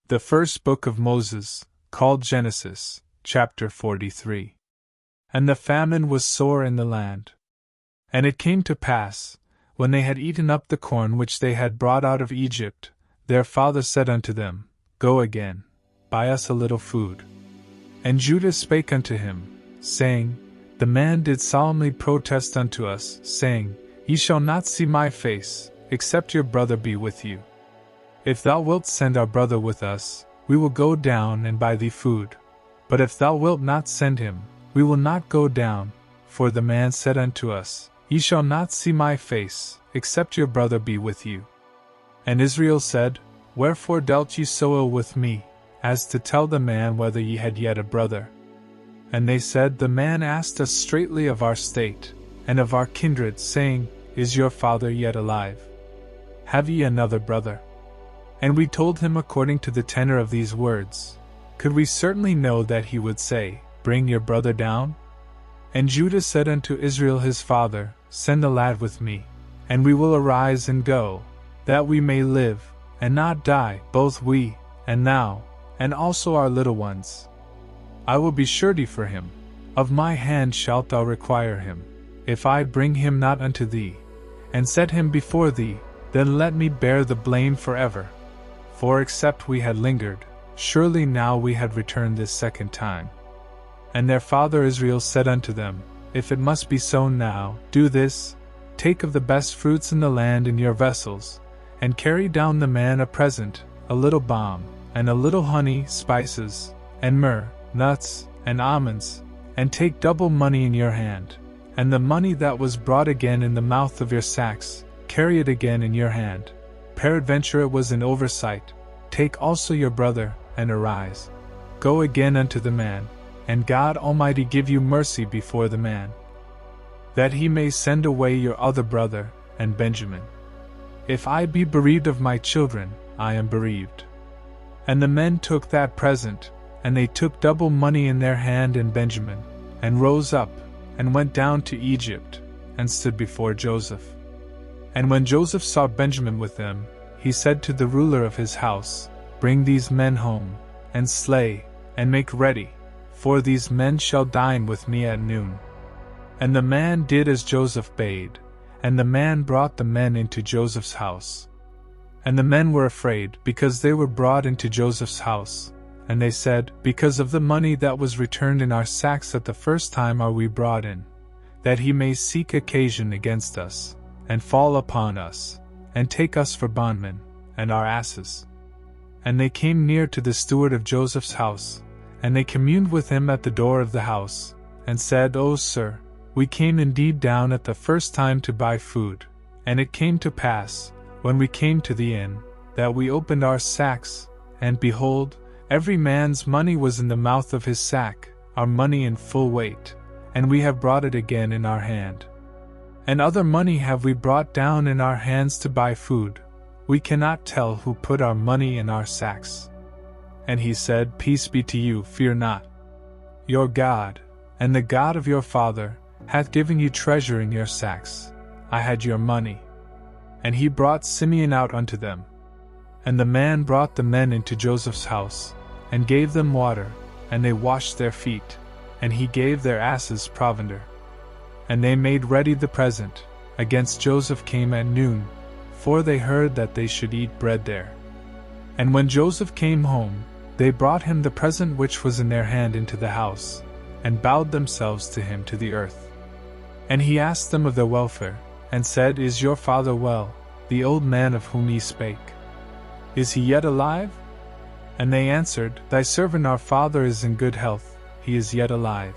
The first book of Moses, called Genesis, chapter 43. And the famine was sore in the land. And it came to pass, when they had eaten up the corn which they had brought out of Egypt, their father said unto them, Go again, buy us a little food. And Judah spake unto him, saying, The man did solemnly protest unto us, saying, Ye shall not see my face, except your brother be with you. If thou wilt send our brother with us, we will go down and buy thee food. But if thou wilt not send him, we will not go down. For the man said unto us, Ye shall not see my face, except your brother be with you. And Israel said, Wherefore dealt ye so ill with me, as to tell the man whether ye had yet a brother? And they said, The man asked us straitly of our state, and of our kindred, saying, Is your father yet alive? Have ye another brother? And we told him according to the tenor of these words. Could we certainly know that he would say, Bring your brother down? And Judah said unto Israel his father, Send the lad with me, and we will arise and go, that we may live, and not die, both we, and thou, and also our little ones. I will be surety for him, of my hand shalt thou require him, if I bring him not unto thee, and set him before thee, then let me bear the blame forever. For except we had lingered, surely now we had returned this second time. And their father Israel said unto them, If it must be so now, do this, take of the best fruits in the land in your vessels, and carry down the man a present, a little balm, and a little honey, spices, and myrrh, nuts, and almonds, and take double money in your hand, and the money that was brought again in the mouth of your sacks, carry it again in your hand. Peradventure it was an oversight. Take also your brother, and arise. Go again unto the man, and God Almighty give you mercy before the man, that he may send away your other brother, and Benjamin. If I be bereaved of my children, I am bereaved. And the men took that present, and they took double money in their hand and Benjamin, and rose up, and went down to Egypt, and stood before Joseph. And when Joseph saw Benjamin with them, he said to the ruler of his house, Bring these men home, and slay, and make ready, for these men shall dine with me at noon. And the man did as Joseph bade, and the man brought the men into Joseph's house. And the men were afraid, because they were brought into Joseph's house, and they said, Because of the money that was returned in our sacks at the first time are we brought in, that he may seek occasion against us, and fall upon us, and take us for bondmen, and our asses. And they came near to the steward of Joseph's house, and they communed with him at the door of the house, and said, O sir, we came indeed down at the first time to buy food, and it came to pass, when we came to the inn, that we opened our sacks, and behold, every man's money was in the mouth of his sack, our money in full weight, and we have brought it again in our hand. And other money have we brought down in our hands to buy food. We cannot tell who put our money in our sacks. And he said, Peace be to you, fear not. Your God, and the God of your father, hath given you treasure in your sacks. I had your money. And he brought Simeon out unto them. And the man brought the men into Joseph's house, and gave them water, and they washed their feet, and he gave their asses provender. And they made ready the present, against Joseph came at noon, for they heard that they should eat bread there. And when Joseph came home, they brought him the present which was in their hand into the house, and bowed themselves to him to the earth. And he asked them of their welfare, and said, Is your father well, the old man of whom ye spake? Is he yet alive? And they answered, Thy servant our father is in good health, he is yet alive.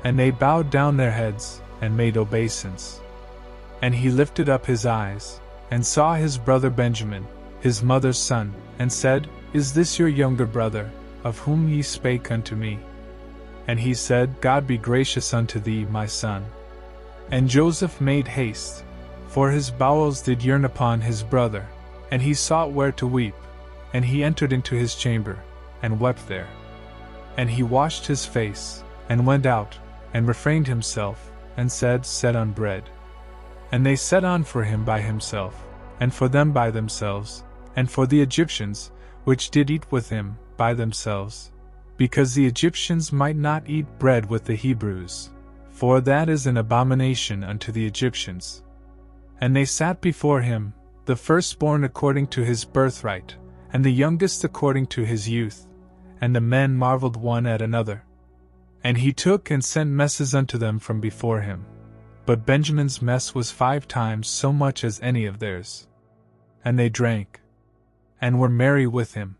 And they bowed down their heads, and made obeisance. And he lifted up his eyes, and saw his brother Benjamin, his mother's son, and said, Is this your younger brother, of whom ye spake unto me? And he said, God be gracious unto thee, my son. And Joseph made haste, for his bowels did yearn upon his brother, and he sought where to weep, and he entered into his chamber, and wept there. And he washed his face, and went out, and refrained himself, and said, Set on bread. And they set on for him by himself, and for them by themselves, and for the Egyptians, which did eat with him, by themselves, because the Egyptians might not eat bread with the Hebrews, for that is an abomination unto the Egyptians. And they sat before him, the firstborn according to his birthright, and the youngest according to his youth, and the men marveled one at another. And he took and sent messes unto them from before him. But Benjamin's mess was 5 times so much as any of theirs. And they drank, and were merry with him.